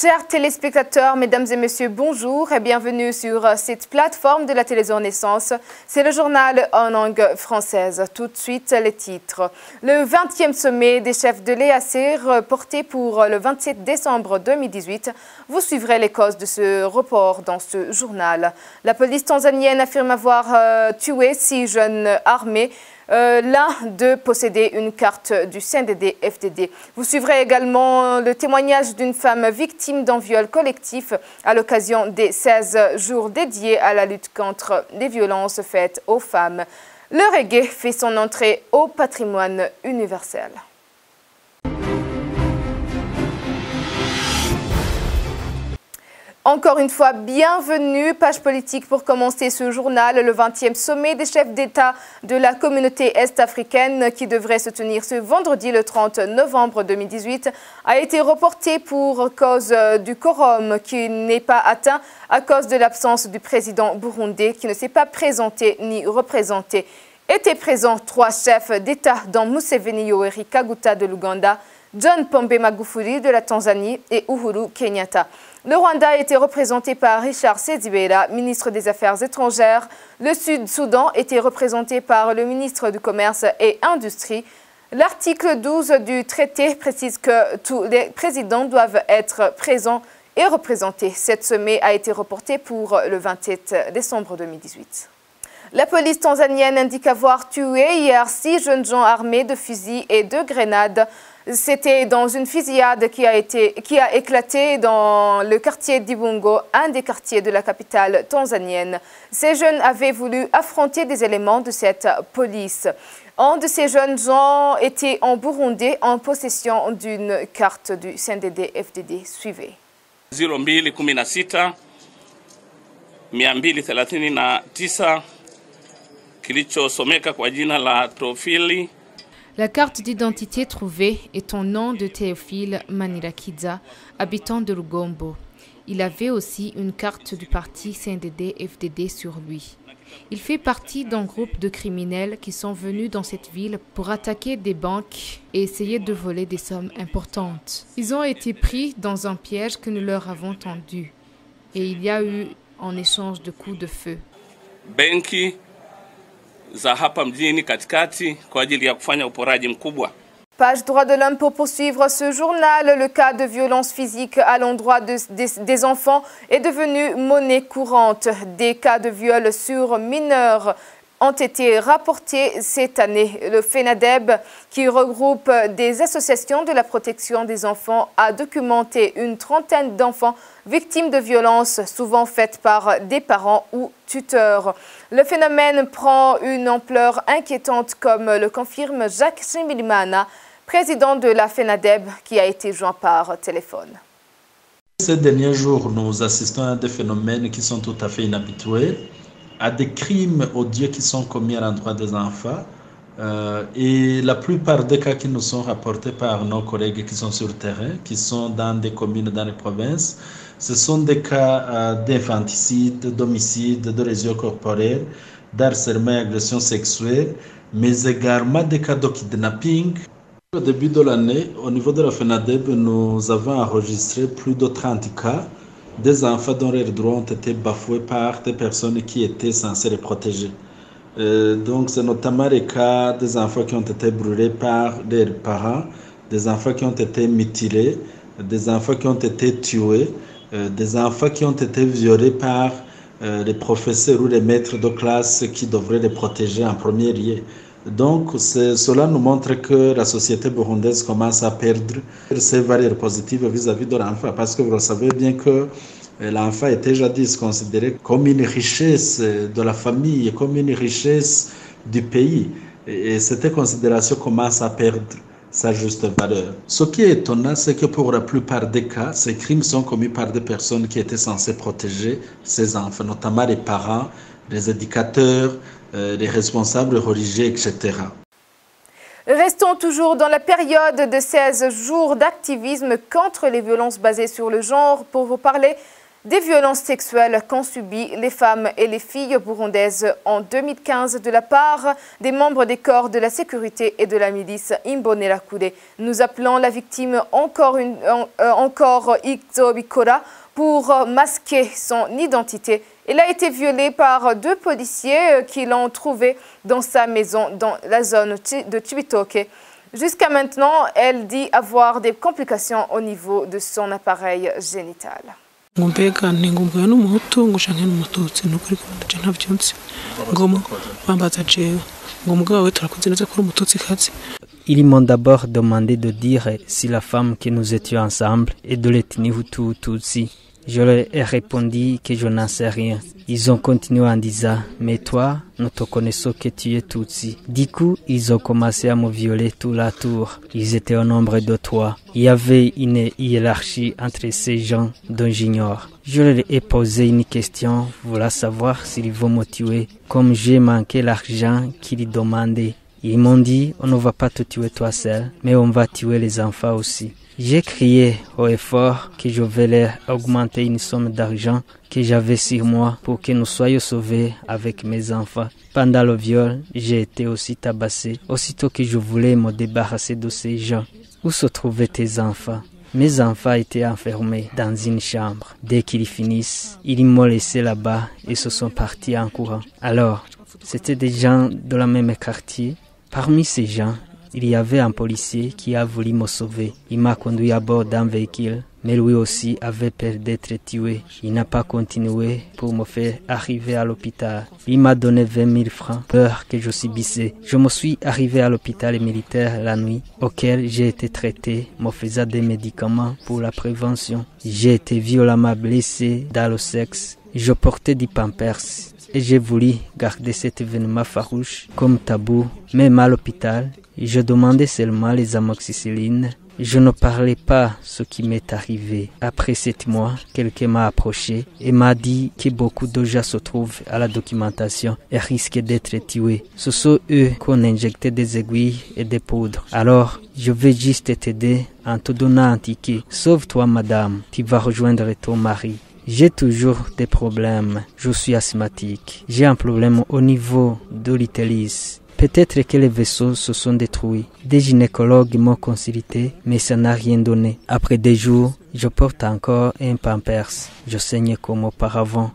Chers téléspectateurs, mesdames et messieurs, bonjour et bienvenue sur cette plateforme de la télévision Naissance. C'est le journal en langue française. Tout de suite, les titres. Le 20e sommet des chefs de l'EAC reporté pour le 27 décembre 2018. Vous suivrez les causes de ce report dans ce journal. La police tanzanienne affirme avoir tué 6 jeunes armés. L'un d'eux possédait une carte du CNDD-FDD. Vous suivrez également le témoignage d'une femme victime d'un viol collectif à l'occasion des 16 jours dédiés à la lutte contre les violences faites aux femmes. Le reggae fait son entrée au patrimoine universel. Encore une fois, bienvenue, page politique pour commencer ce journal. Le 20e sommet des chefs d'État de la communauté est-africaine qui devrait se tenir ce vendredi le 30 novembre 2018 a été reporté pour cause du quorum qui n'est pas atteint à cause de l'absence du président burundais qui ne s'est pas présenté ni représenté. Étaient présents 3 chefs d'État dont Museveni Yoweri Kaguta de l'Ouganda, John Pombe Magufuli de la Tanzanie et Uhuru Kenyatta. Le Rwanda a été représenté par Richard Sezibera, ministre des Affaires étrangères. Le Sud-Soudan était représenté par le ministre du Commerce et Industrie. L'article 12 du traité précise que tous les présidents doivent être présents et représentés. Cette sommet a été reportée pour le 27 décembre 2018. La police tanzanienne indique avoir tué hier 6 jeunes gens armés de fusils et de grenades. C'était dans une fusillade qui a éclaté dans le quartier d'Ibungo, un des quartiers de la capitale tanzanienne. Ces jeunes avaient voulu affronter des éléments de cette police. Un de ces jeunes gens était en Burundi en possession d'une carte du CNDD-FDD. Suivez. 0216 239 kilichosomeka kwa jina la Teofili. La carte d'identité trouvée est au nom de Théophile Manirakiza, habitant de Lugombo. Il avait aussi une carte du parti CNDD-FDD sur lui. Il fait partie d'un groupe de criminels qui sont venus dans cette ville pour attaquer des banques et essayer de voler des sommes importantes. Ils ont été pris dans un piège que nous leur avons tendu. Et il y a eu un échange de coups de feu. Benki za hapa mjini katikati kwa ajili ya kufanya uporaji mkubwa. Page droit de l'homme pour poursuivre ce journal. Le cas de violence physique à l'endroit des enfants est devenu monnaie courante. Des cas de viol sur mineurs ont été rapportés cette année. Le FENADEB, qui regroupe des associations de la protection des enfants, a documenté une trentaine d'enfants victimes de violences, souvent faites par des parents ou tuteurs. Le phénomène prend une ampleur inquiétante, comme le confirme Jacques Shimilimana, président de la FENADEB, qui a été joint par téléphone. Ces derniers jours, nous assistons à des phénomènes qui sont tout à fait inhabituels, à des crimes odieux qui sont commis à l'endroit des enfants. Et la plupart des cas qui nous sont rapportés par nos collègues qui sont sur le terrain, qui sont dans des communes, dans les provinces, ce sont des cas d'infanticide, d'homicide, de lésions corporelles, d'harcèlement et agression sexuelle, mais également des cas de kidnapping. Au début de l'année, au niveau de la FENADEB, nous avons enregistré plus de 30 cas des enfants dont leurs droits ont été bafoués par des personnes qui étaient censées les protéger. Donc c'est notamment les cas des enfants qui ont été brûlés par leurs parents, des enfants qui ont été mutilés, des enfants qui ont été tués, des enfants qui ont été violés par les professeurs ou les maîtres de classe qui devraient les protéger en premier lieu. Donc cela nous montre que la société burundaise commence à perdre ses valeurs positives vis-à-vis de l'enfant, parce que vous le savez bien que l'enfant était jadis considéré comme une richesse de la famille, comme une richesse du pays. Et cette considération commence à perdre sa juste valeur. Ce qui est étonnant, c'est que pour la plupart des cas, ces crimes sont commis par des personnes qui étaient censées protéger ces enfants, notamment les parents, les éducateurs, les responsables religieux, etc. Restons toujours dans la période de 16 jours d'activisme contre les violences basées sur le genre pour vous parler des violences sexuelles qu'ont subies les femmes et les filles burundaises en 2015 de la part des membres des corps de la sécurité et de la milice Imbonerakure. Nous appelons la victime encore Ikzobikora pour masquer son identité. Elle a été violée par 2 policiers qui l'ont trouvée dans sa maison dans la zone de Chibitoke. Jusqu'à maintenant, elle dit avoir des complications au niveau de son appareil génital. Ils m'ont d'abord demandé de dire si la femme que nous étions ensemble est de l'ethnie Hutu ou Tutsi. Je leur ai répondu que je n'en sais rien. Ils ont continué en disant « Mais toi, nous te connaissons que tu es Tutsi ». Du coup, ils ont commencé à me violer tout la tour. Ils étaient au nombre de 3. Il y avait une hiérarchie entre ces gens dont j'ignore. Je leur ai posé une question, voulant savoir s'ils vont me tuer, comme j'ai manqué l'argent qu'ils demandaient. Ils m'ont dit « On ne va pas te tuer toi seul, mais on va tuer les enfants aussi ». J'ai crié haut et fort que je vais leur augmenter une somme d'argent que j'avais sur moi pour que nous soyons sauvés avec mes enfants. Pendant le viol, j'ai été aussi tabassé. Aussitôt que je voulais me débarrasser de ces gens. Où se trouvaient tes enfants? Mes enfants étaient enfermés dans une chambre. Dès qu'ils finissent, ils m'ont laissé là-bas et se sont partis en courant. Alors, c'était des gens de la même quartier. Parmi ces gens, il y avait un policier qui a voulu me sauver. Il m'a conduit à bord d'un véhicule, mais lui aussi avait peur d'être tué. Il n'a pas continué pour me faire arriver à l'hôpital. Il m'a donné 20 000 francs, peur que je subissais. Je me suis arrivé à l'hôpital militaire la nuit, auquel j'ai été traité, me faisant des médicaments pour la prévention. J'ai été violemment blessé dans le sexe. Je portais du pampers. Et j'ai voulu garder cet événement farouche comme tabou, même à l'hôpital. Je demandais seulement les amoxicillines. Je ne parlais pas ce qui m'est arrivé. Après 7 mois, quelqu'un m'a approché et m'a dit que beaucoup de gens se trouvent à la documentation et risquent d'être tués. Ce sont eux qu'on injectait des aiguilles et des poudres. Alors, je vais juste t'aider en te donnant un ticket. Sauve-toi, madame, tu vas rejoindre ton mari. J'ai toujours des problèmes. Je suis asthmatique. J'ai un problème au niveau de l'utérus. Peut-être que les vaisseaux se sont détruits. Des gynécologues m'ont consulté, mais ça n'a rien donné. Après des jours, je porte encore un pampers. Je saigne comme auparavant.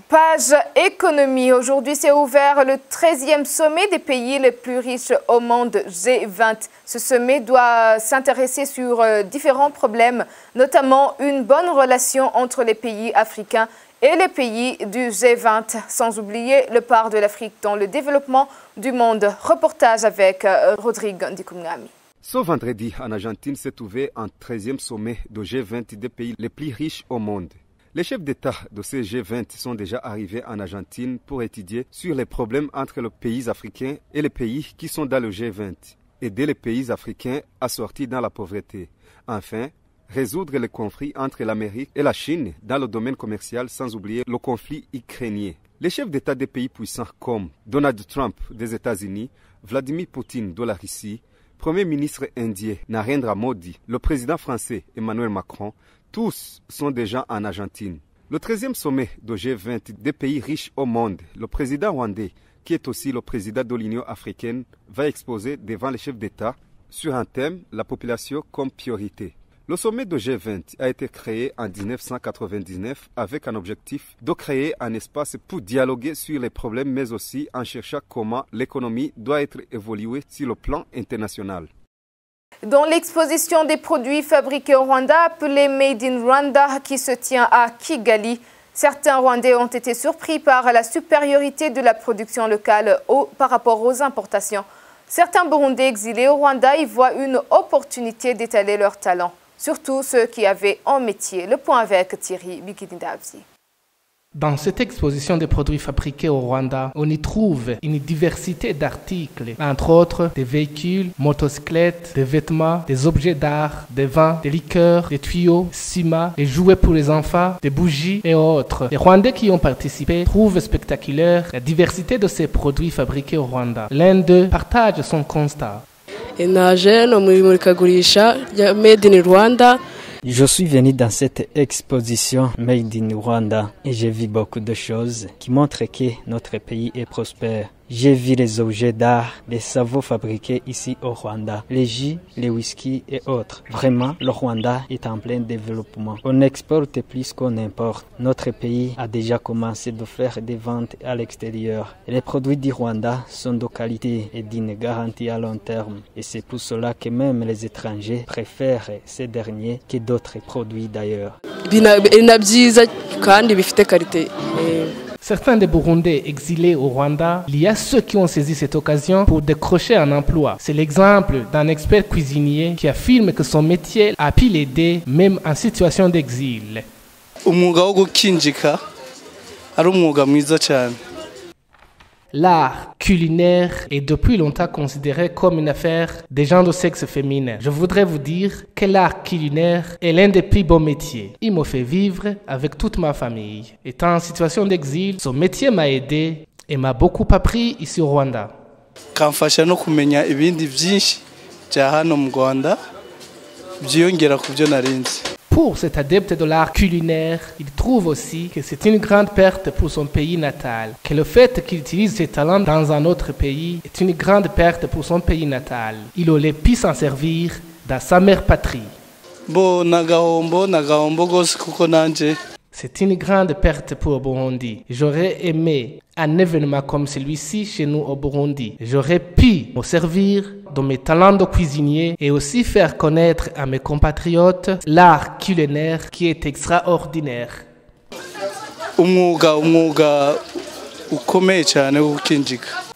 Page économie. Aujourd'hui s'est ouvert le 13e sommet des pays les plus riches au monde, G20. Ce sommet doit s'intéresser sur différents problèmes, notamment une bonne relation entre les pays africains et les pays du G20, sans oublier le part de l'Afrique dans le développement du monde. Reportage avec Rodrigue Ndikungami. Ce vendredi, en Argentine, s'est ouvert un 13e sommet de G20 des pays les plus riches au monde. Les chefs d'État de ces G20 sont déjà arrivés en Argentine pour étudier sur les problèmes entre les pays africains et les pays qui sont dans le G20, aider les pays africains à sortir dans la pauvreté. Enfin, résoudre les conflits entre l'Amérique et la Chine dans le domaine commercial sans oublier le conflit ukrainien. Les chefs d'État des pays puissants comme Donald Trump des États-Unis, Vladimir Poutine de la Russie, Premier ministre indien Narendra Modi, le président français Emmanuel Macron, tous sont déjà en Argentine. Le 13e sommet de G20 des pays riches au monde, le président rwandais, qui est aussi le président de l'Union africaine, va exposer devant les chefs d'État sur un thème, la population comme priorité. Le sommet de G20 a été créé en 1999 avec un objectif de créer un espace pour dialoguer sur les problèmes, mais aussi en cherchant comment l'économie doit être évoluée sur le plan international. Dans l'exposition des produits fabriqués au Rwanda, appelée Made in Rwanda, qui se tient à Kigali, certains Rwandais ont été surpris par la supériorité de la production locale par rapport aux importations. Certains Burundais exilés au Rwanda y voient une opportunité d'étaler leurs talents, surtout ceux qui avaient en métier. Le point avec Thierry Bikidindavzi. Dans cette exposition de produits fabriqués au Rwanda, on y trouve une diversité d'articles, entre autres des véhicules, motocyclettes, des vêtements, des objets d'art, des vins, des liqueurs, des tuyaux, ciments, des jouets pour les enfants, des bougies et autres. Les Rwandais qui ont participé trouvent spectaculaire la diversité de ces produits fabriqués au Rwanda. L'un d'eux partage son constat. Je suis venu dans cette exposition Made in Rwanda et j'ai vu beaucoup de choses qui montrent que notre pays est prospère. J'ai vu les objets d'art, les savons fabriqués ici au Rwanda, les jus, les whisky et autres. Vraiment, le Rwanda est en plein développement. On exporte plus qu'on importe. Notre pays a déjà commencé de faire des ventes à l'extérieur. Les produits du Rwanda sont de qualité et d'une garantie à long terme. Et c'est pour cela que même les étrangers préfèrent ces derniers que d'autres produits d'ailleurs. Certains des Burundais exilés au Rwanda, il y a ceux qui ont saisi cette occasion pour décrocher un emploi. C'est l'exemple d'un expert cuisinier qui affirme que son métier a pu l'aider même en situation d'exil. L'art culinaire est depuis longtemps considéré comme une affaire des gens de sexe féminin. Je voudrais vous dire que l'art culinaire est l'un des plus beaux métiers. Il me fait vivre avec toute ma famille. Étant en situation d'exil, ce métier m'a aidé et m'a beaucoup appris ici au Rwanda. Pour cet adepte de l'art culinaire, il trouve aussi que c'est une grande perte pour son pays natal, que le fait qu'il utilise ses talents dans un autre pays est une grande perte pour son pays natal. Il aurait pu s'en servir dans sa mère patrie. C'est une grande perte pour Burundi. J'aurais aimé un événement comme celui-ci chez nous au Burundi. J'aurais pu me servir de mes talents de cuisinier et aussi faire connaître à mes compatriotes l'art culinaire qui est extraordinaire.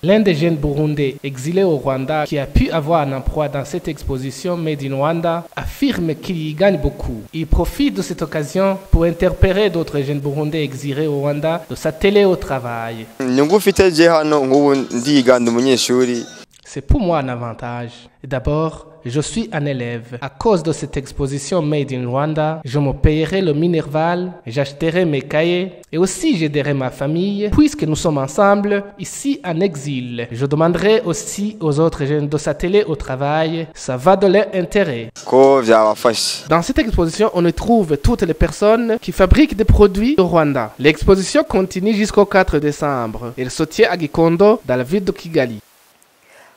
L'un des jeunes Burundais exilés au Rwanda qui a pu avoir un emploi dans cette exposition Made in Rwanda affirme qu'il y gagne beaucoup. Il profite de cette occasion pour interpeller d'autres jeunes Burundais exilés au Rwanda de s'atteler au travail. C'est pour moi un avantage. D'abord, je suis un élève. À cause de cette exposition Made in Rwanda, je me payerai le minerval, j'achèterai mes cahiers et aussi j'aiderai ma famille puisque nous sommes ensemble ici en exil. Je demanderai aussi aux autres jeunes de s'atteler au travail. Ça va de leur intérêt. Dans cette exposition, on y trouve toutes les personnes qui fabriquent des produits au Rwanda. L'exposition continue jusqu'au 4 décembre. Elle se tient à Gikondo, dans la ville de Kigali.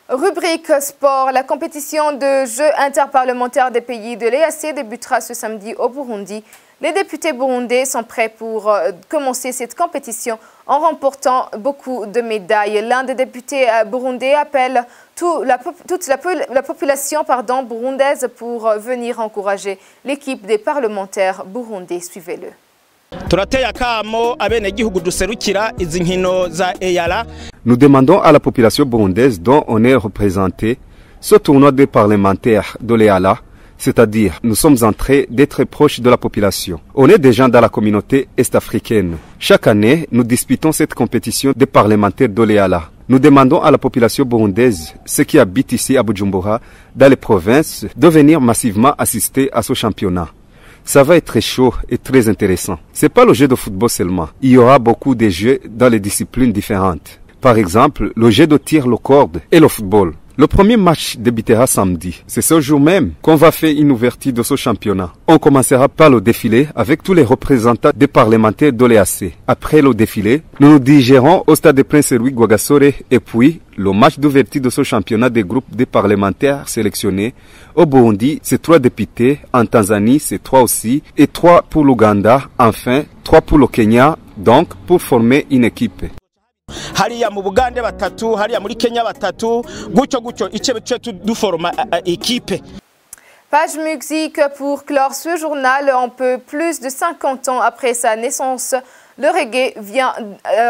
Rubrique sport, la compétition de jeux interparlementaires des pays de l'EAC débutera ce samedi au Burundi. Les députés burundais sont prêts pour commencer cette compétition en remportant beaucoup de médailles. L'un des députés burundais appelle toute la population burundaise pour venir encourager l'équipe des parlementaires burundais. Suivez-le. Nous demandons à la population burundaise dont on est représenté ce tournoi des parlementaires de l'EALA, c'est-à-dire nous sommes en train d'être proches de la population. On est des gens dans la communauté est-africaine. Chaque année, nous disputons cette compétition des parlementaires de l'EALA. Nous demandons à la population burundaise, ceux qui habitent ici à Bujumbura, dans les provinces, de venir massivement assister à ce championnat. Ça va être chaud et très intéressant. C'est pas le jeu de football seulement. Il y aura beaucoup de jeux dans les disciplines différentes. Par exemple, le jeu de tir le corde et le football. Le premier match débutera samedi. C'est ce jour même qu'on va faire une ouverture de ce championnat. On commencera par le défilé avec tous les représentants des parlementaires de l'EAC. Après le défilé, nous nous dirigerons au stade de Prince Louis Rwagasore et puis le match d'ouverture de ce championnat des groupes des parlementaires sélectionnés. Au Burundi, c'est 3 députés. En Tanzanie, c'est 3 aussi. Et 3 pour l'Ouganda. Enfin, 3 pour le Kenya. Donc, pour former une équipe. hariya mu Bugande batatu hariya muri Kenya batatu gutyo ice duforma équipe. Page musique pour clore ce journal. Un peu plus de 50 ans après sa naissance, le reggae vient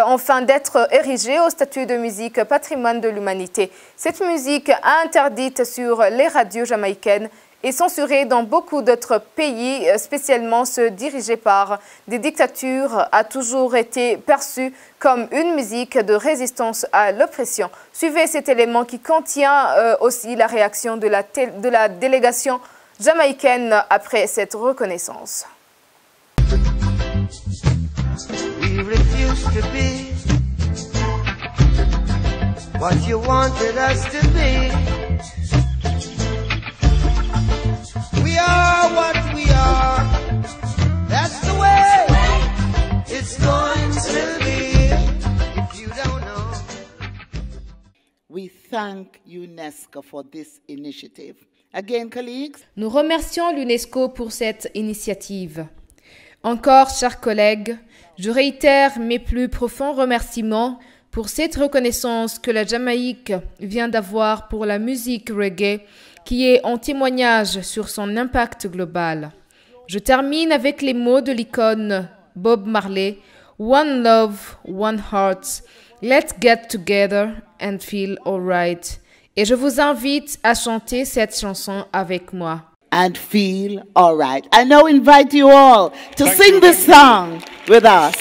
enfin d'être érigé au statut de musique patrimoine de l'humanité. Cette musique interdite sur les radios jamaïcaines est censurée dans beaucoup d'autres pays, spécialement ceux dirigés par des dictatures, a toujours été perçue comme une musique de résistance à l'oppression. Suivez cet élément qui contient aussi la réaction de la délégation jamaïcaine après cette reconnaissance. We refuse to be what you wanted us to be. We are what we are. That's the way it's going to be. If you don't know. We thank UNESCO for this initiative. Again, colleagues. Nous remercions l'UNESCO pour cette initiative. Encore, chers collègues, je réitère mes plus profonds remerciements pour cette reconnaissance que la Jamaïque vient d'avoir pour la musique reggae, qui est en témoignage sur son impact global. Je termine avec les mots de l'icône Bob Marley, One Love, One Heart, let's get together and feel alright. Et je vous invite à chanter cette chanson avec moi. And feel all right. I now invite you all to sing this song with us.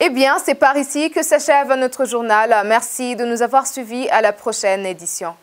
Eh bien, c'est par ici que s'achève notre journal. Merci de nous avoir suivis. À la prochaine édition.